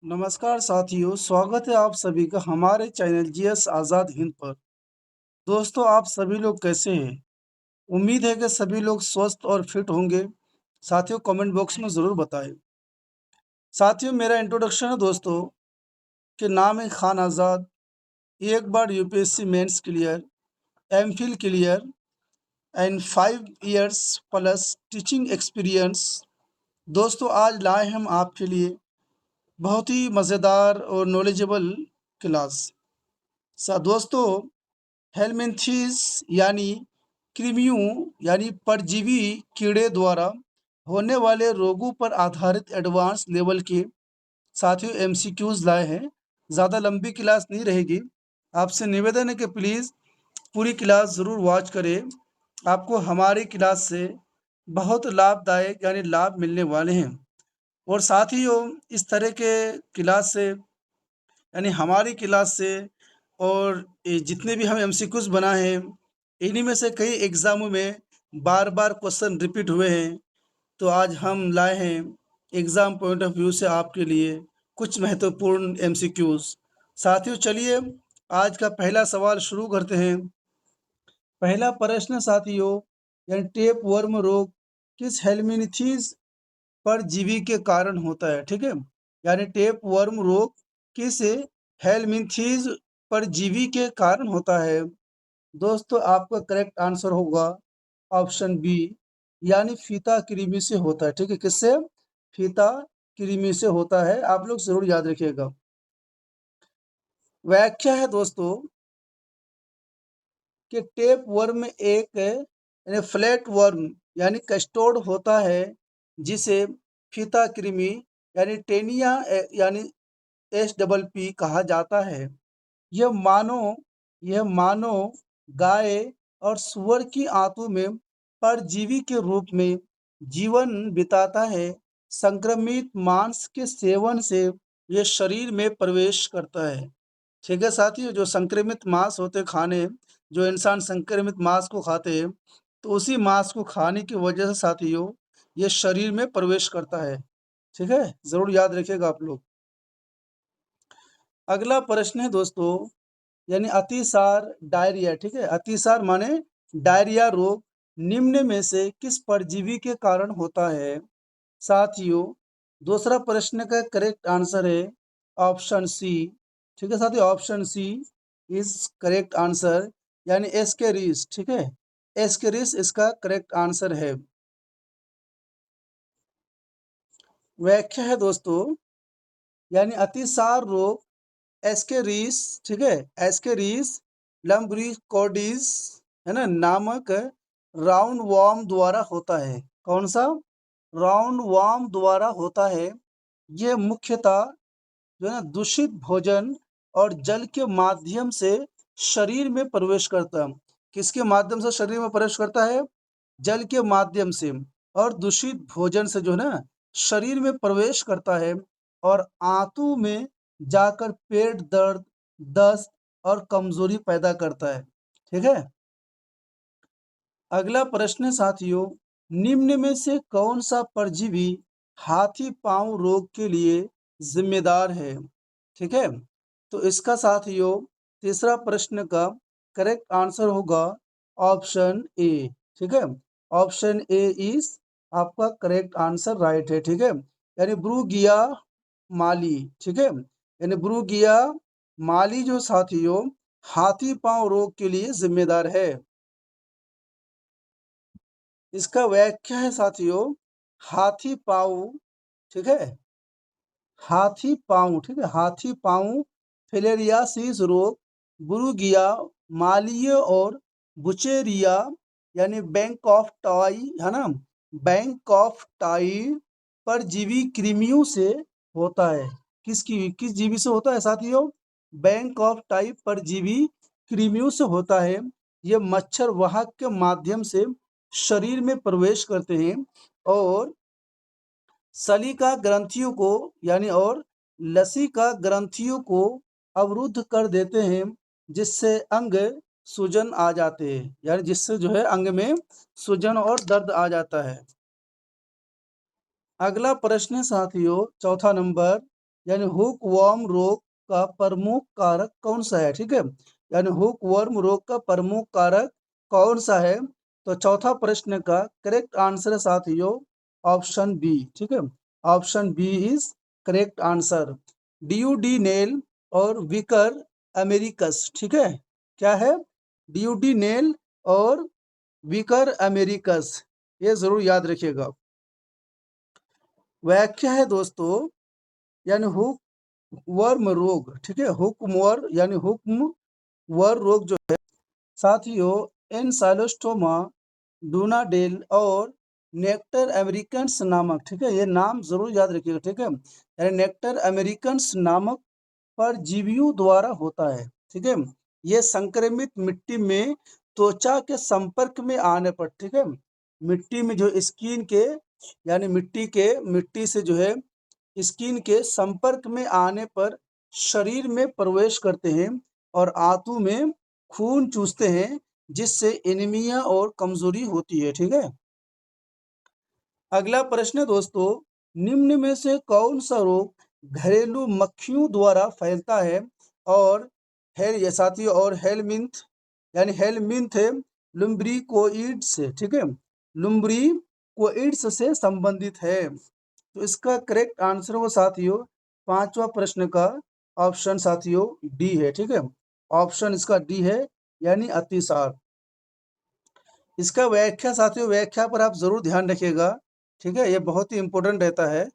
नमस्कार साथियों, स्वागत है आप सभी का हमारे चैनल जीएस आज़ाद हिंद पर। दोस्तों, आप सभी लोग कैसे हैं? उम्मीद है कि सभी लोग स्वस्थ और फिट होंगे। साथियों, कमेंट बॉक्स में ज़रूर बताएं। साथियों, मेरा इंट्रोडक्शन है दोस्तों कि नाम है खान आज़ाद। एक बार UPSC mains clear, MPhil clear and 5 years plus teaching experience. दोस्तों, आज लाए हम आपके लिए बहुत ही मज़ेदार और नॉलेजेबल क्लास। दोस्तों, हेलमिंथेस यानी कृमियों यानी परजीवी कीड़े द्वारा होने वाले रोगों पर आधारित एडवांस लेवल के साथियों एमसीक्यूज लाए हैं। ज़्यादा लंबी क्लास नहीं रहेगी। आपसे निवेदन है कि प्लीज़ पूरी क्लास ज़रूर वॉच करें। आपको हमारी क्लास से बहुत लाभदायक यानी लाभ मिलने वाले हैं। और साथियों, इस तरह के क्लास से यानी हमारी क्लास से और ये जितने भी हम एमसीक्यूज बनाए हैं, इन्हीं में से कई एग्ज़ामों में बार बार क्वेश्चन रिपीट हुए हैं। तो आज हम लाए हैं एग्ज़ाम पॉइंट ऑफ व्यू से आपके लिए कुछ महत्वपूर्ण एमसीक्यूज। साथियों, चलिए आज का पहला सवाल शुरू करते हैं। पहला प्रश्न साथियों, यानी टेप वर्म रोग किस हेलमिनथीज परजीवी के कारण होता है? ठीक है, यानी टेप वर्म रोग किस हेलमिनथीज परजीवी के कारण होता है? दोस्तों, आपका करेक्ट आंसर होगा ऑप्शन बी, यानी फीता कृमि से होता है। ठीक है, किससे? फीता कृमि से होता है। आप लोग जरूर याद रखिएगा। व्याख्या है दोस्तों कि टेप वर्म एक यानी फ्लैट वर्म यानी कस्टोड होता है, जिसे फीता कृमि यानी टेनिया यानी SPP कहा जाता है। यह मानव गाय और सूअर की आंतों में परजीवी के रूप में जीवन बिताता है। संक्रमित मांस के सेवन से यह शरीर में प्रवेश करता है। ठीक है साथियों, जो संक्रमित मांस होते खाने, जो इंसान संक्रमित मांस को खाते हैं, तो उसी मांस को खाने की वजह से साथियों ये शरीर में प्रवेश करता है। ठीक है, जरूर याद रखिएगा आप लोग। अगला प्रश्न है दोस्तों, यानी अतिसार डायरिया। ठीक है, अतिसार माने डायरिया रोग निम्न में से किस परजीवी के कारण होता है? साथियों, दूसरा प्रश्न का करेक्ट आंसर है ऑप्शन सी। ठीक है साथियों, option C is correct answer, यानी एस्केरिस। ठीक है, एस्केरिस इसका करेक्ट आंसर है। व्याख्या है दोस्तों, यानी अतिसार रोग एस्केरिस, ठीक है, एस्केरिस लम्ब्रिकोडिस है ना नामक राउंड वॉर्म द्वारा होता है। कौन सा? राउंड वॉर्म द्वारा होता है। यह मुख्यतः जो है ना दूषित भोजन और जल के माध्यम से शरीर में प्रवेश करता है। किसके माध्यम से शरीर में प्रवेश करता है? जल के माध्यम से और दूषित भोजन से जो है ना शरीर में प्रवेश करता है और आंतों में जाकर पेट दर्द, दस्त और कमजोरी पैदा करता है। ठीक है, अगला प्रश्न साथियों, निम्न में से कौन सा परजीवी हाथी पांव रोग के लिए जिम्मेदार है? ठीक है, तो इसका साथियों तीसरा प्रश्न का करेक्ट आंसर होगा ऑप्शन ए। ठीक है, ऑप्शन ए इज आपका करेक्ट आंसर, राइट है। ठीक है, यानी ब्रूगिया माली। ठीक है, यानी ब्रूगिया माली जो साथियों हाथी पांव रोग के लिए जिम्मेदार है। इसका व्याख्या है साथियों हाथी पाँव। ठीक है, हाथी पाँव। ठीक है, हाथी पाँव फिलेरियासिस रोग बुरुगिया मालिय और बुचेरिया यानी बैंक ऑफ टाई है ना, बैंक ऑफ टाई परजीवी कृमियों से होता है। किस जीवी से होता है साथियों? बैंक ऑफ टाई परजीवी कृमियों से होता है। ये मच्छर वाहक के माध्यम से शरीर में प्रवेश करते हैं और सलिका ग्रंथियों को यानी और लसिका ग्रंथियों को अवरुद्ध कर देते हैं, जिससे अंग सूजन आ जाते हैं, यानी जिससे जो है अंग में सूजन और दर्द आ जाता है। अगला प्रश्न साथियों, चौथा नंबर, यानी हुक वर्म रोग का प्रमुख कारक कौन सा है? ठीक है, यानी हुक वर्म रोग का प्रमुख कारक कौन सा है? तो चौथा प्रश्न का करेक्ट आंसर है साथियों ऑप्शन बी। ठीक है, option B is correct answer. Duodenal और विकर अमेरिकस। ठीक है, क्या है? डियूडिनेल और विकर अमेरिकस, ये जरूर याद रखिएगा। व्याख्या है दोस्तों, यानी हुक वर्म रोग। ठीक है, हुकमोर यानी हुक्म वर रोग जो साथियों एनसाइलोस्टोमा, डूनाडेल और नेक्टर अमेरिकन्स नामक, ठीक है, ये नाम जरूर याद रखिएगा। ठीक है, यानी नेक्टर अमेरिकन्स नामक परजीवियों द्वारा होता है। ठीक है, ये संक्रमित मिट्टी में त्वचा के संपर्क में आने पर, ठीक है, मिट्टी में जो स्किन के यानी मिट्टी से जो है स्किन के संपर्क में आने पर शरीर में प्रवेश करते हैं और आंतों में खून चूसते हैं, जिससे एनीमिया और कमजोरी होती है। ठीक है, अगला प्रश्न है दोस्तों, निम्न में से कौन सा रोग घरेलू मक्खियों द्वारा फैलता है? और ये साथियों और हेलमिंथ यानी हेलमिंथ लुम्ब्रिकोइड्स से, ठीक है, लुम्ब्रिकोइड्स से संबंधित है। तो इसका करेक्ट आंसर वो साथियों पांचवा प्रश्न का ऑप्शन साथियों डी है। ठीक है, ऑप्शन इसका डी है, यानी अतिसार। इसका व्याख्या साथियों, व्याख्या पर आप जरूर ध्यान रखिएगा। ठीक है, ये बहुत ही इंपॉर्टेंट रहता है।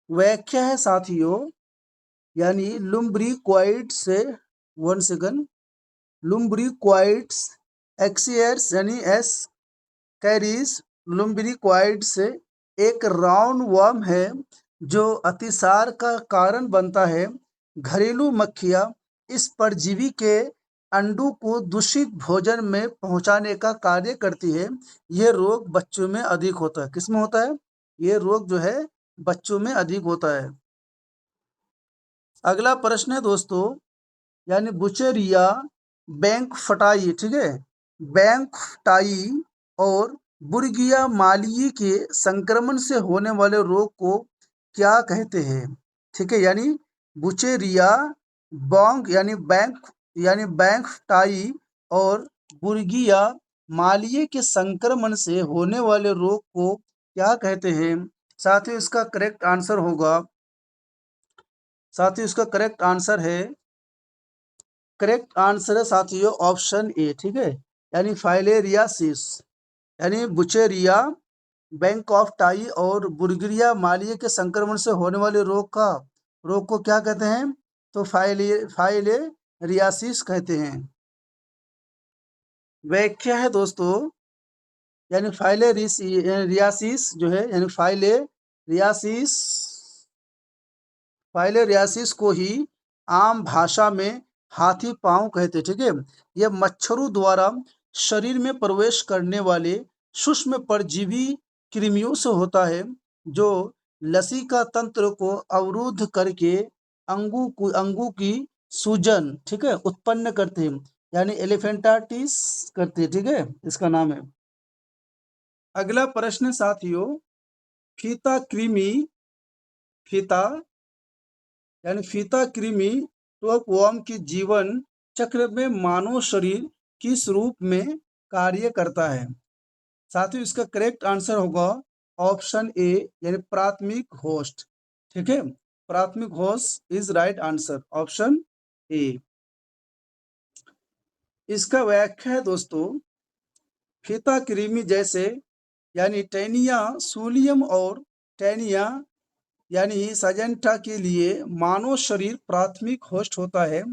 व्याख्या है साथियों, यानी लुम्ब्रिक्वाइड से, वन सेकंड, लुम्ब्रिक्वाइड्स एक्सियर्स यानी एस कैरीज लुम्ब्रिक्वाइड से एक राउंड वर्म है जो अतिसार का कारण बनता है। घरेलू मक्खियाँ इस परजीवी के अंडों को दूषित भोजन में पहुंचाने का कार्य करती है। यह रोग बच्चों में अधिक होता है। किसमें होता है? ये रोग जो है बच्चों में अधिक होता है। अगला प्रश्न है दोस्तों, यानी बुचेरिया बैंक फटाई, ठीक है, बैंक फटाई और बुर्गिया मालिये के संक्रमण से होने वाले रोग को क्या कहते हैं? ठीक है, यानी बुचेरिया बैंक फटाई और बुर्गिया मालिये के संक्रमण से होने वाले रोग को क्या कहते हैं? साथियों इसका करेक्ट आंसर होगा, साथियों इसका करेक्ट आंसर है साथियों ऑप्शन ए। ठीक है, यानी फाइलेरियासिस, यानी बुचेरिया बैंक ऑफ टाई और बुर्गिया मालिये के संक्रमण से होने वाले रोग को क्या कहते हैं? तो फाइलेरियासिस कहते हैं। व्याख्या है दोस्तों, यानी फाइलेरियासिस जो है, यानी फाइलेरियासिस को ही आम भाषा में हाथी पांव कहते। ठीक है, यह मच्छरों द्वारा शरीर में प्रवेश करने वाले सूक्ष्म परजीवी कृमियों से होता है, जो लसिका तंत्र को अवरुद्ध करके अंगों की सूजन, ठीक है, उत्पन्न करते हैं, यानी एलिफेंटाइटिस करते हैं। ठीक है, इसका नाम है। अगला प्रश्न साथियों, फीता कृमि फीता यानी फीता कृमि टॉपवर्म की जीवन चक्र में मानव शरीर किस रूप में कार्य करता है? साथियों इसका करेक्ट आंसर होगा ऑप्शन ए, यानी प्राथमिक होस्ट। ठीक है, प्राथमिक host is right answer, option A. इसका व्याख्या है दोस्तों, फीता कृमि जैसे यानी टैनिया सूलियम और टैनिया यानी सजेंटा के लिए मानव शरीर प्राथमिक होस्ट होता है,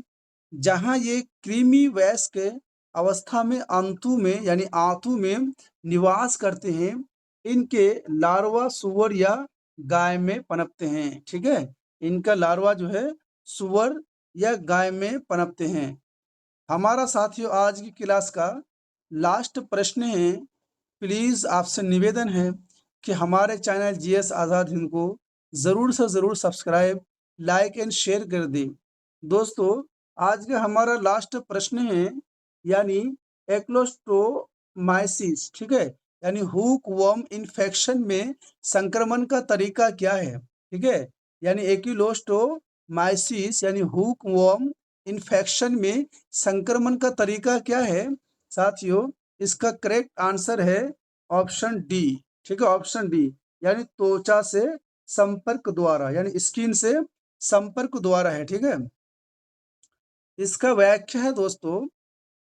जहां ये कृमि वयस्क अवस्था में आंतों में निवास करते हैं। इनके लार्वा सुअर या गाय में पनपते हैं। ठीक है, इनका लार्वा जो है सुअर या गाय में पनपते हैं। हमारा साथियों आज की क्लास का लास्ट प्रश्न है। प्लीज़ आपसे निवेदन है कि हमारे चैनल जीएस आज़ाद हिंद को ज़रूर से ज़रूर सब्सक्राइब, लाइक एंड शेयर कर दें। दोस्तों आज का हमारा लास्ट प्रश्न है, यानी एक्लोस्टोमाइसिस, ठीक है, यानी हुक वर्म इन्फेक्शन में संक्रमण का तरीका क्या है? ठीक है, यानी माइसिस यानी हुक वॉर्म इन्फेक्शन में संक्रमण का तरीका क्या है साथियों? इसका करेक्ट आंसर है ऑप्शन डी। ठीक है, ऑप्शन डी यानी त्वचा से संपर्क द्वारा, यानी स्किन से संपर्क द्वारा है। ठीक है, इसका व्याख्या है दोस्तों,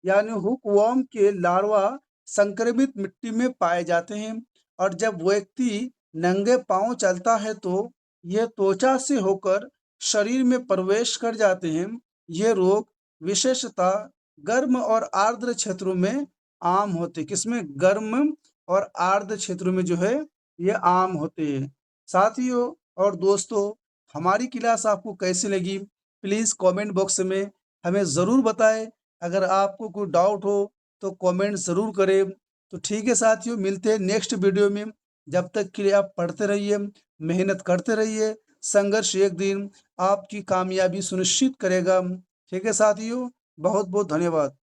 यानी हुकवॉर्म के लार्वा संक्रमित मिट्टी में पाए जाते हैं और जब व्यक्ति नंगे पांव चलता है तो यह त्वचा से होकर शरीर में प्रवेश कर जाते हैं। ये रोग विशेषतः गर्म और आर्द्र क्षेत्रों में आम होते हैं। किसमें? गर्म और आर्द्र क्षेत्रों में जो है ये आम होते हैं। साथियों और दोस्तों, हमारी क्लास आपको कैसी लगी प्लीज़ कमेंट बॉक्स में हमें ज़रूर बताएं। अगर आपको कोई डाउट हो तो कमेंट ज़रूर करें। तो ठीक है साथियों, मिलते हैं नेक्स्ट वीडियो में। जब तक के लिए आप पढ़ते रहिए, मेहनत करते रहिए। संघर्ष एक दिन आपकी कामयाबी सुनिश्चित करेगा। ठीक है साथियों, बहुत बहुत धन्यवाद।